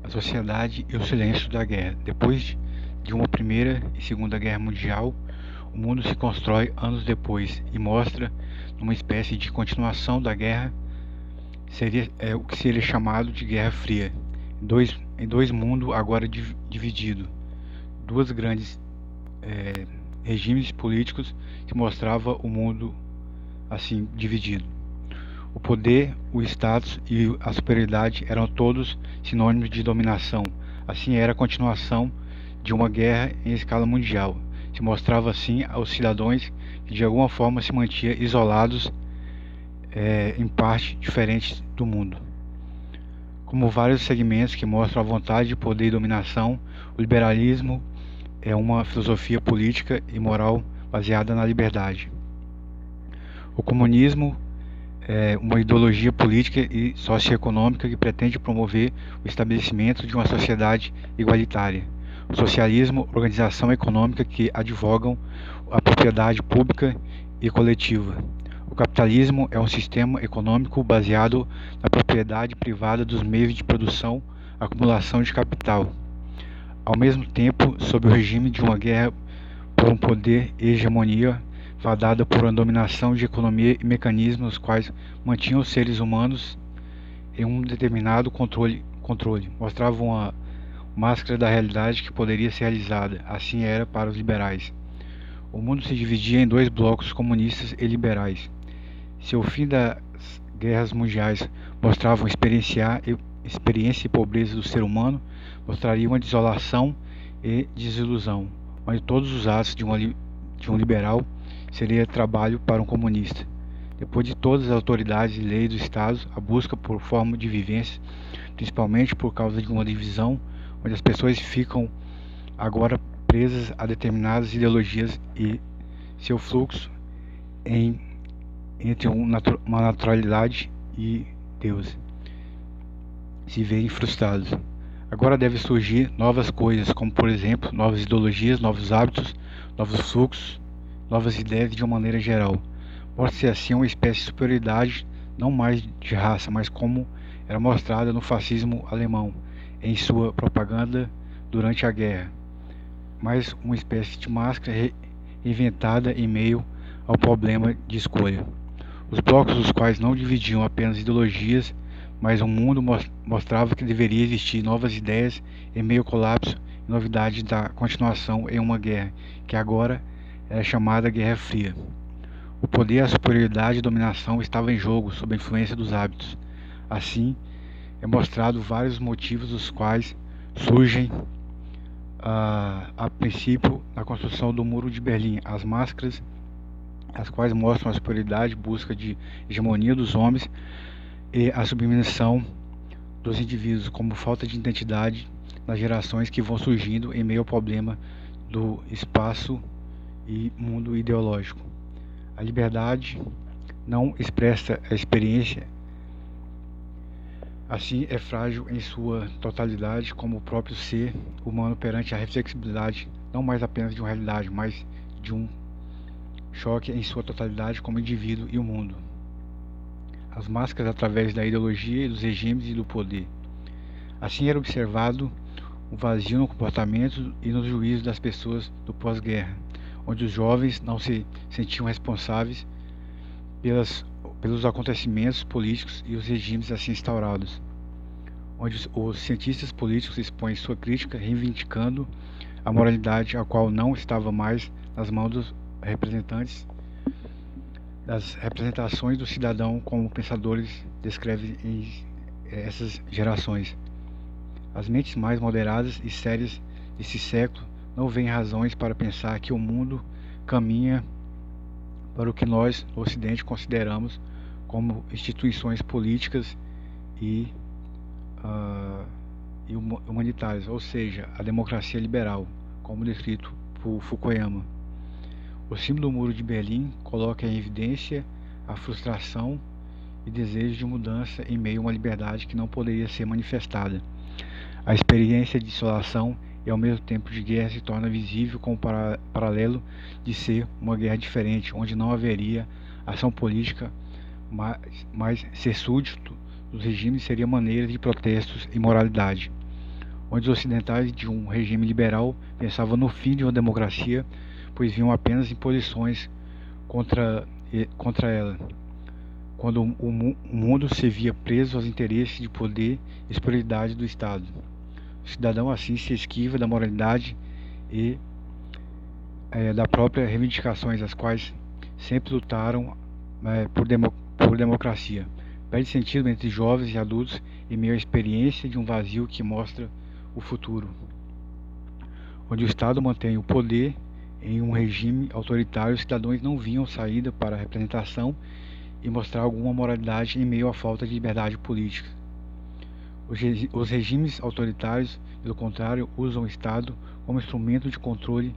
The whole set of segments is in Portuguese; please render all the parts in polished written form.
A sociedade e o silêncio da guerra. Depois de uma Primeira e Segunda Guerra Mundial, o mundo se constrói anos depois e mostra uma espécie de continuação da guerra, o que seria chamado de Guerra Fria, em dois mundos agora divididos, duas grandes regimes políticos que mostravam o mundo assim dividido. O poder, o status e a superioridade eram todos sinônimos de dominação. Assim era a continuação de uma guerra em escala mundial. Se mostrava assim aos cidadãos que de alguma forma se mantinham isolados em parte diferentes do mundo. Como vários segmentos que mostram a vontade de poder e dominação, o liberalismo é uma filosofia política e moral baseada na liberdade. O comunismo é uma ideologia política e socioeconômica que pretende promover o estabelecimento de uma sociedade igualitária. O socialismo, organização econômica que advogam a propriedade pública e coletiva. O capitalismo é um sistema econômico baseado na propriedade privada dos meios de produção, acumulação de capital. Ao mesmo tempo, sob o regime de uma guerra por um poder e hegemonia fadada por uma dominação de economia e mecanismos os quais mantinham os seres humanos em um determinado controle, mostravam uma máscara da realidade que poderia ser realizada. Assim era para os liberais. O mundo se dividia em dois blocos, comunistas e liberais. Se o fim das guerras mundiais mostrava experiência e pobreza do ser humano, mostraria uma desolação e desilusão, onde todos os atos de um liberal seria trabalho para um comunista. Depois de todas as autoridades e leis do Estado, a busca por forma de vivência, principalmente por causa de uma divisão, onde as pessoas ficam agora presas a determinadas ideologias e seu fluxo entre uma naturalidade e Deus se veem frustrados. Agora deve surgir novas coisas, como por exemplo, novas ideologias, novos hábitos, novos fluxos, novas ideias de uma maneira geral. Mostra-se assim uma espécie de superioridade, não mais de raça, mas como era mostrada no fascismo alemão, em sua propaganda durante a guerra. Mas uma espécie de máscara inventada em meio ao problema de escolha. Os blocos os quais não dividiam apenas ideologias, mas o mundo mostrava que deveria existir novas ideias em meio ao colapso e novidade da continuação em uma guerra, que agora é chamada Guerra Fria. O poder, a superioridade e a dominação estavam em jogo sob a influência dos hábitos. Assim, é mostrado vários motivos dos quais surgem a princípio a construção do Muro de Berlim, as máscaras, as quais mostram a superioridade, busca de hegemonia dos homens e a submissão dos indivíduos, como falta de identidade nas gerações que vão surgindo em meio ao problema do espaço e mundo ideológico. A liberdade não expressa a experiência, assim é frágil em sua totalidade como o próprio ser humano perante a reflexibilidade, não mais apenas de uma realidade, mas de um choque em sua totalidade como indivíduo e o mundo. As máscaras através da ideologia e dos regimes e do poder. Assim era observado o vazio no comportamento e no juízo das pessoas do pós-guerra, onde os jovens não se sentiam responsáveis pelos acontecimentos políticos e os regimes assim instaurados, onde os cientistas políticos expõem sua crítica reivindicando a moralidade a qual não estava mais nas mãos dos representantes das representações do cidadão como pensadores descrevem essas gerações. As mentes mais moderadas e sérias desse século não veem razões para pensar que o mundo caminha para o que nós, no Ocidente, consideramos como instituições políticas e humanitárias, ou seja, a democracia liberal, como descrito por Fukuyama. O símbolo do Muro de Berlim coloca em evidência a frustração e desejo de mudança em meio a uma liberdade que não poderia ser manifestada. A experiência de isolação e ao mesmo tempo de guerra se torna visível como paralelo de ser uma guerra diferente, onde não haveria ação política, mas ser súdito dos regimes seria maneira de protestos e moralidade. onde os ocidentais de um regime liberal pensavam no fim de uma democracia, pois viam apenas imposições contra ela, quando o mundo se via preso aos interesses de poder e superioridade do Estado. O cidadão assim se esquiva da moralidade e da própria reivindicações, as quais sempre lutaram por democracia. Perde sentido entre jovens e adultos em meio à experiência de um vazio que mostra o futuro, onde o Estado mantém o poder. Em um regime autoritário, os cidadãos não viam saída para a representação e mostrar alguma moralidade em meio à falta de liberdade política. Os regimes autoritários, pelo contrário, usam o Estado como instrumento de controle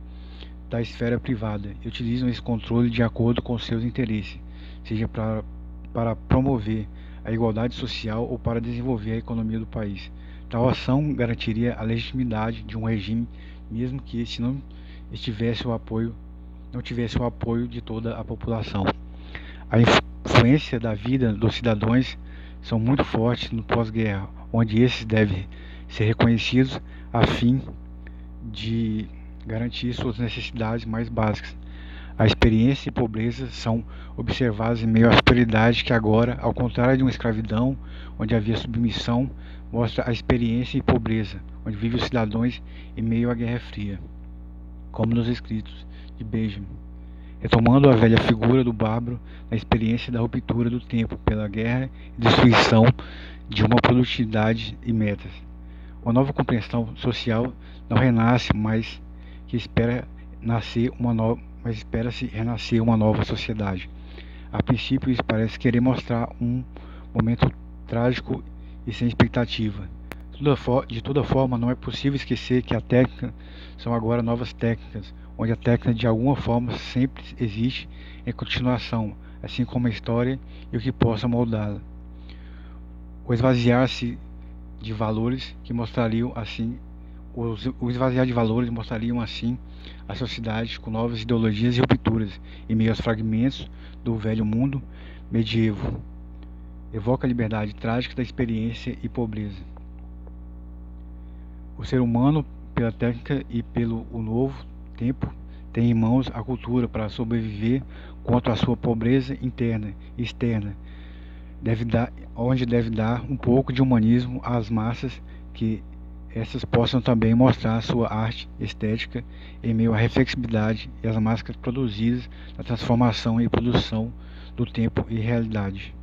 da esfera privada e utilizam esse controle de acordo com seus interesses, seja para promover a igualdade social ou para desenvolver a economia do país. Tal ação garantiria a legitimidade de um regime, mesmo que este não tivesse o apoio de toda a população. A influência da vida dos cidadãos são muito fortes no pós-guerra, onde esses devem ser reconhecidos a fim de garantir suas necessidades mais básicas. A experiência e pobreza são observadas em meio à prosperidade que agora, ao contrário de uma escravidão, onde havia submissão, mostra a experiência e pobreza, onde vivem os cidadãos em meio à Guerra Fria, como nos escritos de Benjamin, retomando a velha figura do bárbaro na experiência da ruptura do tempo pela guerra e destruição de uma produtividade e metas. Uma nova compreensão social não renasce, mas espera-se renascer uma nova sociedade. A princípio, isso parece querer mostrar um momento trágico e sem expectativa. De toda forma, não é possível esquecer que a técnica são agora novas técnicas, onde a técnica de alguma forma sempre existe em continuação, assim como a história e o que possa moldá-la. O esvaziar-se de valores que mostrariam assim a sociedade com novas ideologias e rupturas em meio aos fragmentos do velho mundo medievo. Evoca a liberdade trágica da experiência e pobreza. O ser humano, pela técnica e pelo novo tempo, tem em mãos a cultura para sobreviver quanto à sua pobreza interna e externa, onde deve dar um pouco de humanismo às massas, que essas possam também mostrar sua arte estética em meio à reflexibilidade e às máscaras produzidas na transformação e produção do tempo e realidade.